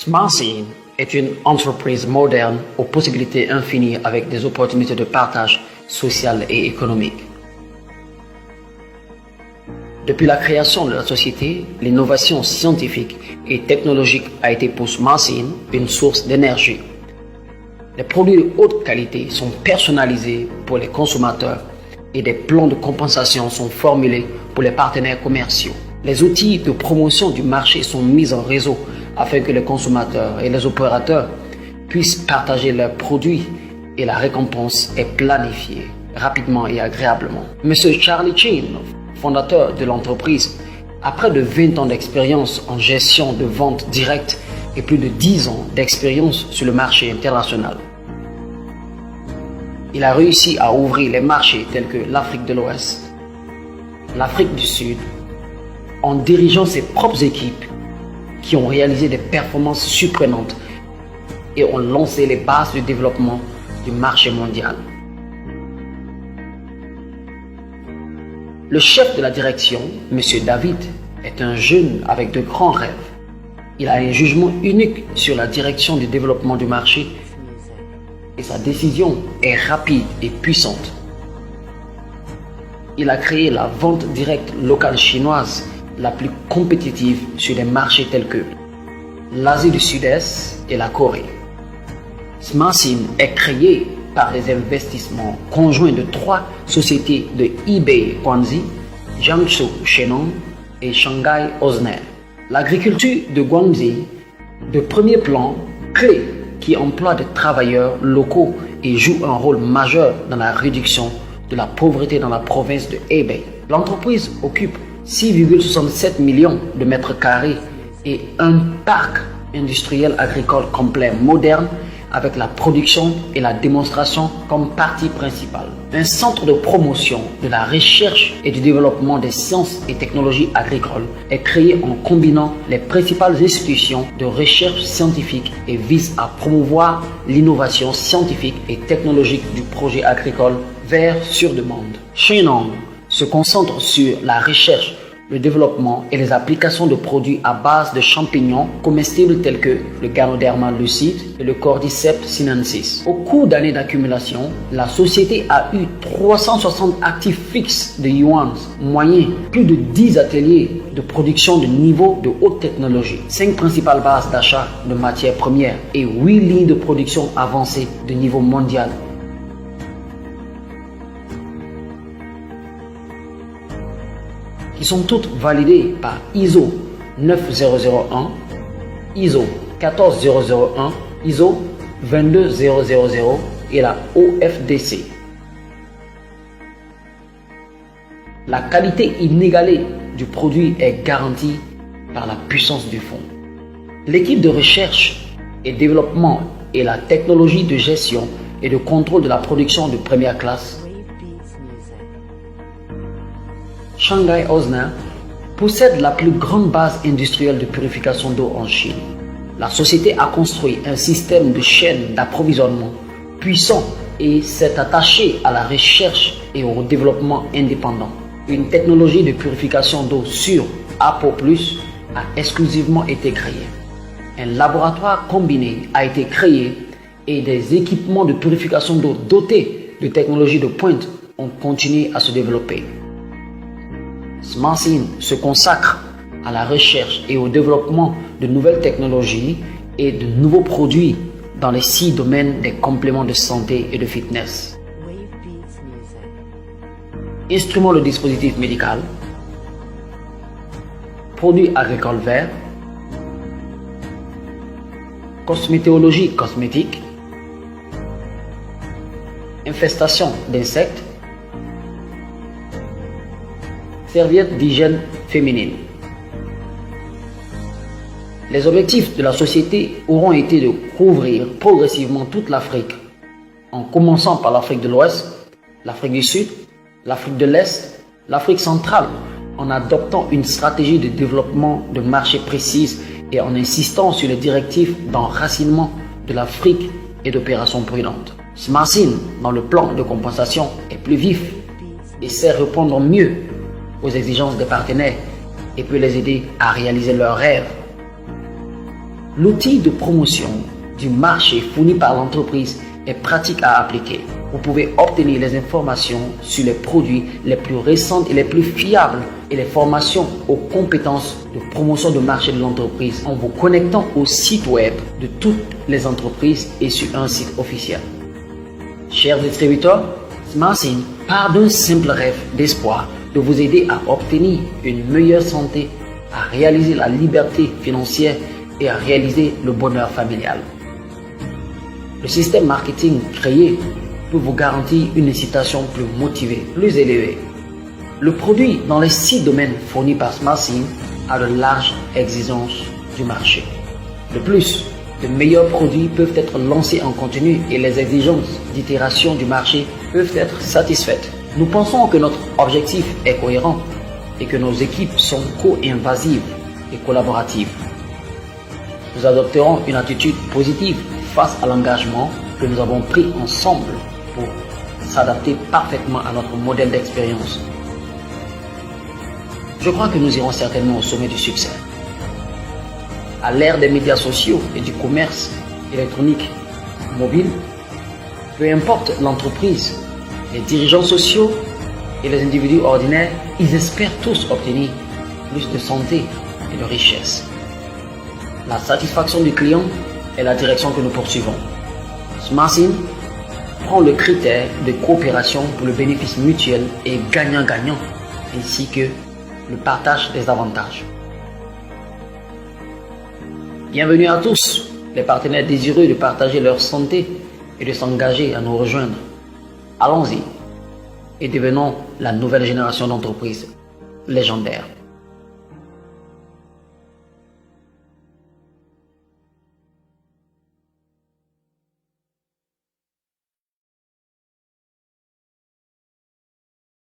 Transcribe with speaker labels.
Speaker 1: Smartseed est une entreprise moderne aux possibilités infinies avec des opportunités de partage social et économique. Depuis la création de la société, l'innovation scientifique et technologique a été pour Smartseed une source d'énergie. Les produits de haute qualité sont personnalisés pour les consommateurs et des plans de compensation sont formulés pour les partenaires commerciaux. Les outils de promotion du marché sont mis en réseau afin que les consommateurs et les opérateurs puissent partager leurs produits et la récompense est planifiée rapidement et agréablement. Monsieur Charlie Chin, fondateur de l'entreprise, a près de 20 ans d'expérience en gestion de vente directe et plus de 10 ans d'expérience sur le marché international. Il a réussi à ouvrir les marchés tels que l'Afrique de l'Ouest, l'Afrique du Sud, en dirigeant ses propres équipes qui ont réalisé des performances surprenantes et ont lancé les bases du développement du marché mondial. Le chef de la direction, M. David, est un jeune avec de grands rêves. Il a un jugement unique sur la direction du développement du marché et sa décision est rapide et puissante. Il a créé la vente directe locale chinoise la plus compétitive sur des marchés tels que l'Asie du Sud-Est et la Corée. Smartseed est créé par les investissements conjoints de 3 sociétés de eBay Guangxi, Jiangsu Shenong et Shanghai Osner. L'agriculture de Guangxi, de premier plan, clé qui emploie des travailleurs locaux et joue un rôle majeur dans la réduction de la pauvreté dans la province de Hebei. L'entreprise occupe 6,67 millions de mètres carrés et un parc industriel agricole complet moderne avec la production et la démonstration comme partie principale. Un centre de promotion de la recherche et du développement des sciences et technologies agricoles est créé en combinant les principales institutions de recherche scientifique et vise à promouvoir l'innovation scientifique et technologique du projet agricole vert sur demande. Shenong se concentre sur la recherche, le développement et les applications de produits à base de champignons comestibles tels que le Ganoderma lucide et le Cordyceps sinensis. Au cours d'années d'accumulation, la société a eu 360 actifs fixes de yuan moyens, plus de 10 ateliers de production de niveau de haute technologie, 5 principales bases d'achat de matières premières et 8 lignes de production avancées de niveau mondial. Qui sont toutes validées par ISO 9001, ISO 14001, ISO 22000 et la OFDC. La qualité inégalée du produit est garantie par la puissance du fond. L'équipe de recherche et développement et la technologie de gestion et de contrôle de la production de première classe Shanghai Osner possède la plus grande base industrielle de purification d'eau en Chine. La société a construit un système de chaîne d'approvisionnement puissant et s'est attachée à la recherche et au développement indépendant. Une technologie de purification d'eau sûre A++ a exclusivement été créée. Un laboratoire combiné a été créé et des équipements de purification d'eau dotés de technologies de pointe ont continué à se développer. Smartseed se consacre à la recherche et au développement de nouvelles technologies et de nouveaux produits dans les 6 domaines des compléments de santé et de fitness. Instruments de dispositif médical, produits agricoles verts, cosmétologie cosmétique, infestation d'insectes, serviettes d'hygiène féminine. Les objectifs de la société auront été de couvrir progressivement toute l'Afrique, en commençant par l'Afrique de l'Ouest, l'Afrique du Sud, l'Afrique de l'Est, l'Afrique centrale, en adoptant une stratégie de développement de marché précise et en insistant sur les directives d'enracinement de l'Afrique et d'opérations prudentes. Smartseed, dans le plan de compensation, est plus vif et sait répondre mieux aux exigences des partenaires et peut les aider à réaliser leurs rêves. L'outil de promotion du marché fourni par l'entreprise est pratique à appliquer. Vous pouvez obtenir les informations sur les produits les plus récents et les plus fiables et les formations aux compétences de promotion de marché de l'entreprise en vous connectant au site web de toutes les entreprises et sur un site officiel. Chers distributeurs, SmartSyn part d'un simple rêve d'espoir de vous aider à obtenir une meilleure santé, à réaliser la liberté financière et à réaliser le bonheur familial. Le système marketing créé peut vous garantir une incitation plus motivée, plus élevée. Le produit dans les 6 domaines fournis par SmartSyn a de larges exigences du marché. De plus, de meilleurs produits peuvent être lancés en continu et les exigences d'itération du marché peuvent être satisfaites. Nous pensons que notre objectif est cohérent et que nos équipes sont co-invasives et collaboratives. Nous adopterons une attitude positive face à l'engagement que nous avons pris ensemble pour s'adapter parfaitement à notre modèle d'expérience. Je crois que nous irons certainement au sommet du succès. À l'ère des médias sociaux et du commerce électronique mobile, peu importe l'entreprise, les dirigeants sociaux et les individus ordinaires, ils espèrent tous obtenir plus de santé et de richesse. La satisfaction du client est la direction que nous poursuivons. SmartSyn prend le critère de coopération pour le bénéfice mutuel et gagnant-gagnant, ainsi que le partage des avantages. Bienvenue à tous, les partenaires désireux de partager leur santé et de s'engager à nous rejoindre. Allons-y et devenons la nouvelle génération d'entreprises légendaires.